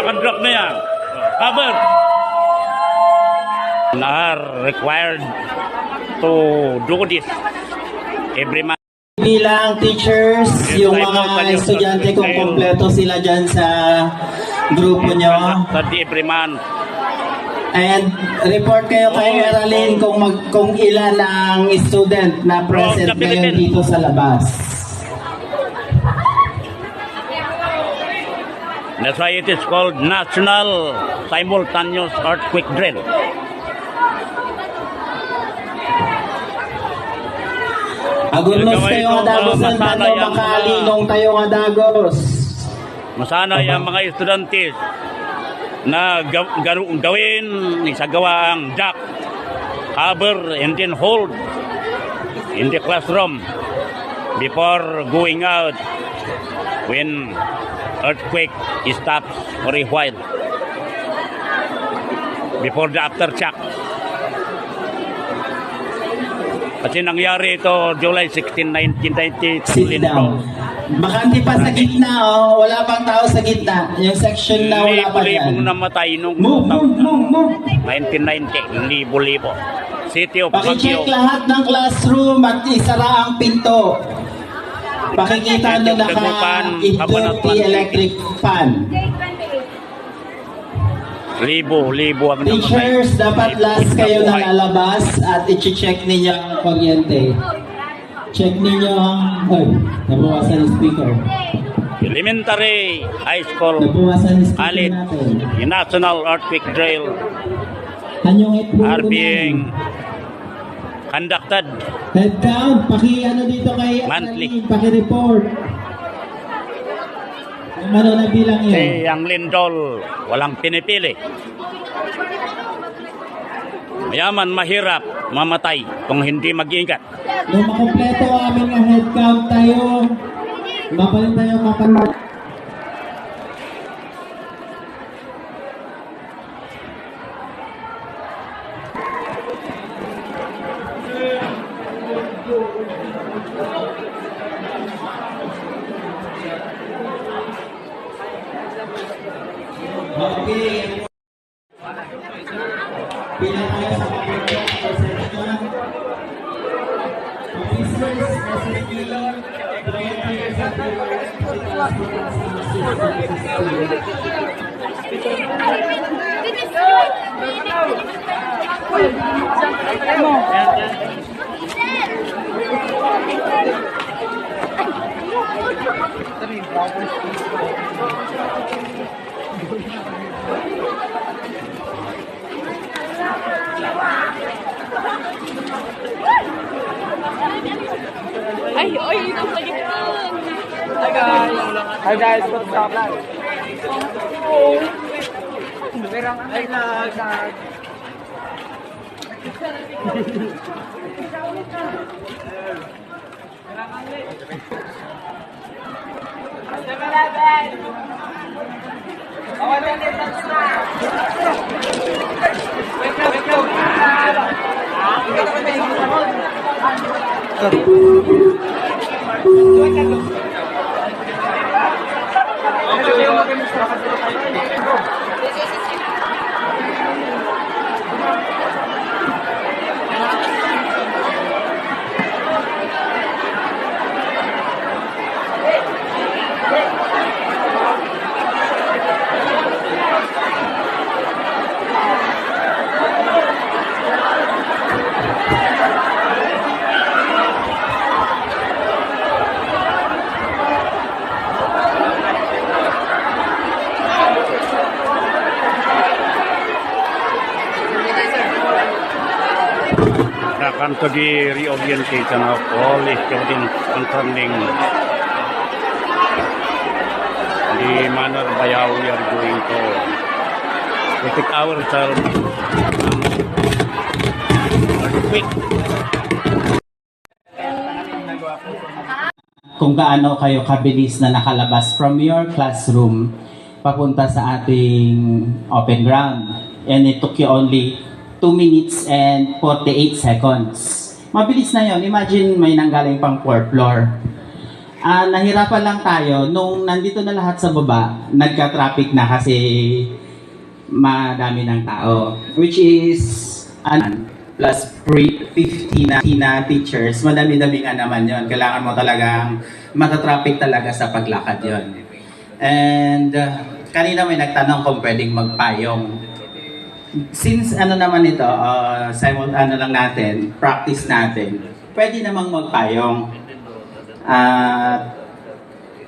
Nakadrop na yan. Cover. Are required to do this every month. Bilang teachers, yung mga estudyante kung kompleto sila dyan sa grupo nyo. Every month. And report kayo kay Eralyn kung ilan ang student na present ngayon dito sa labas. That's why it is called National Simultaneous Earthquake Drill. Agunos kayo nga dagos ang tanong makalinong tayo nga dagos. Masana yung mga estudyante na gawin sa gawaang duck, cover, and then hold in the classroom before going out when earthquake stops for a while before the aftershock. Kasi nangyari ito July 16, 1990. Sit down. Bakante pa sa gitna, oh. Wala pang tao sa gitna. Yung section na wala pa yan. Libo-libong namatay nung 1990. Libo-libo. City of Baguio. Pakicheck lahat ng classroom at isara ang pinto. Pakikita nyo naka-idoti electric fan. Libo ang namatay. Teachers, dapat last kayo na lalabas at i-check ninyo ang kuryente. Check ninyo ang... Ay, nabawasan yung speaker. Elementary, high school, Nabawasan yung speaker alit, natin. yung National Earthquake Drill are being conducted Head count, paki-ano dito kay monthly. Paki-report. Yung ano na bilang yun. Si ang lindol, walang pinipili. Mayaman, mahirap, mamatay kung hindi mag-ingat. Nung makompleto aming head count tayo, mapalit tayo mapalit. Okay. Bilang tayo sa pagkakas section. Officers, SSD, volunteers at Ay, oy, ito lagi ka. Hi guys, what's up? Ay nag Come to the reorientation of all students concerning the manner by how we are going to protect ourselves earthquake. Kung gaano kayo kabilis na nakalabas from your classroom papunta sa ating open ground. And it took you only 2 minutes and 48 seconds. Mabilis na yon. Imagine may nanggaling pang 4th floor. Nahirapan lang tayo nung nandito na lahat sa baba, nagka-traffic na kasi madami ng tao. Which is, plus 50 na teachers, madami-dami nga naman yon. Kailangan mo talagang matatraffic talaga sa paglakad yon. And kanina may nagtanong kung pwedeng magpayong. Since naman ito, lang natin, practice natin, pwede namang magpayong.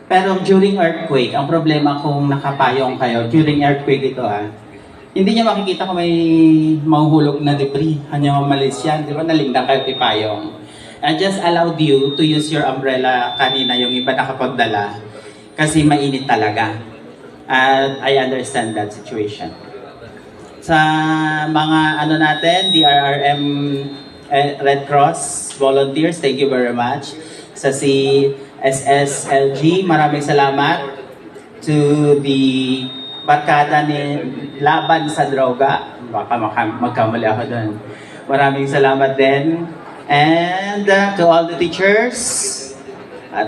Pero during earthquake, ang problema kung nakapayong kayo, during earthquake ito hindi niyo makikita kung may mahuhulog na debris. Hanya mamalis yan, di ba? Nalingdang kayo ipayong. I just allowed you to use your umbrella kanina, yung iba nakapagdala, kasi mainit talaga. And I understand that situation. Sa mga natin, DRRM Red Cross volunteers, thank you very much. Sa CSSLG, maraming salamat. To the barkada ni Laban sa Droga, baka magkamali ako doon. Maraming salamat din. And to all the teachers,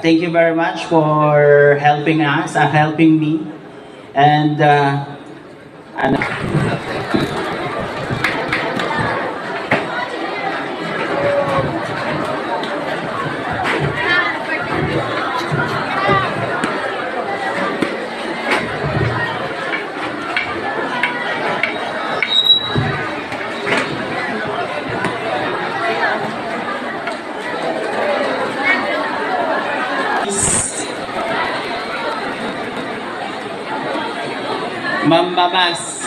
thank you very much for helping us, helping me. And Mambamas.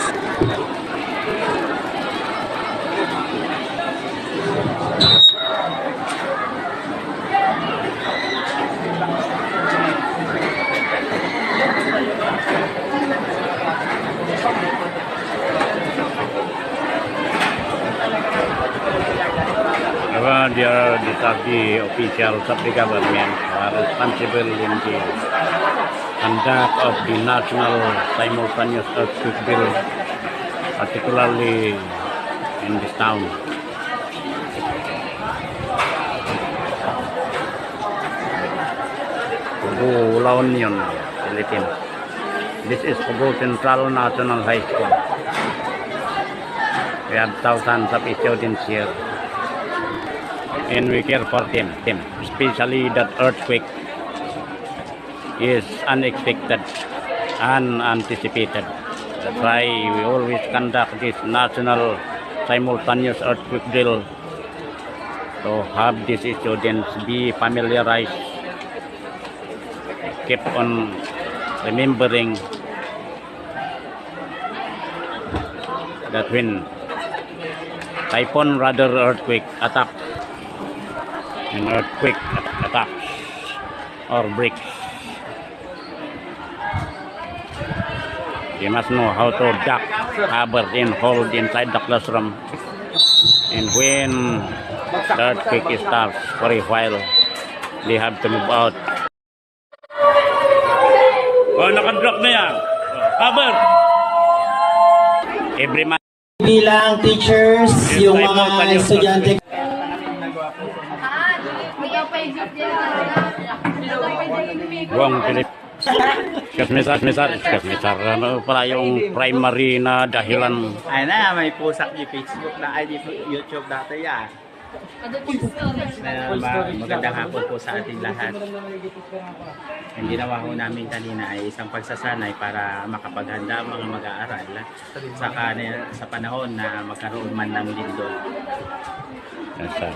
These are the officials of the government who are responsible in the conduct of the national simultaneous earthquake drill, particularly in this town. Cebu, La Union, Philippines. This is Cebu Central National High School. We have thousands of students here, and we care for them, especially that earthquake is unexpected, unanticipated. That's why we always conduct this national simultaneous earthquake drill to have these students be familiarized, keep on remembering that when typhoon, rather earthquake attacks, an earthquake attacks or breaks, they must know how to duck, cover, and hold inside the classroom. And when the earthquake starts for a while, they have to move out. Oh, nakadrop na yan. Cover! Every month. Bilang teachers, yung mga estudyante. Buong Pilip. Excuse me, sir. Ano pala yung primary na dahilan? Ay na, may pusak di Facebook na, ay di YouTube dati yan. Magandang hapon po sa ating lahat. Ang ginawa ko namin kanina ay isang pagsasanay para makapaghanda ang mga mag-aaral sa panahon na magkaroon man ng lindol. Yes, sir.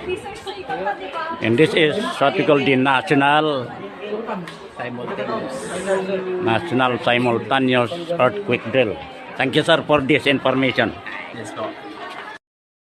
And this is what we call the National Simultaneous Earthquake Drill. Thank you, sir, for this information. Yes po.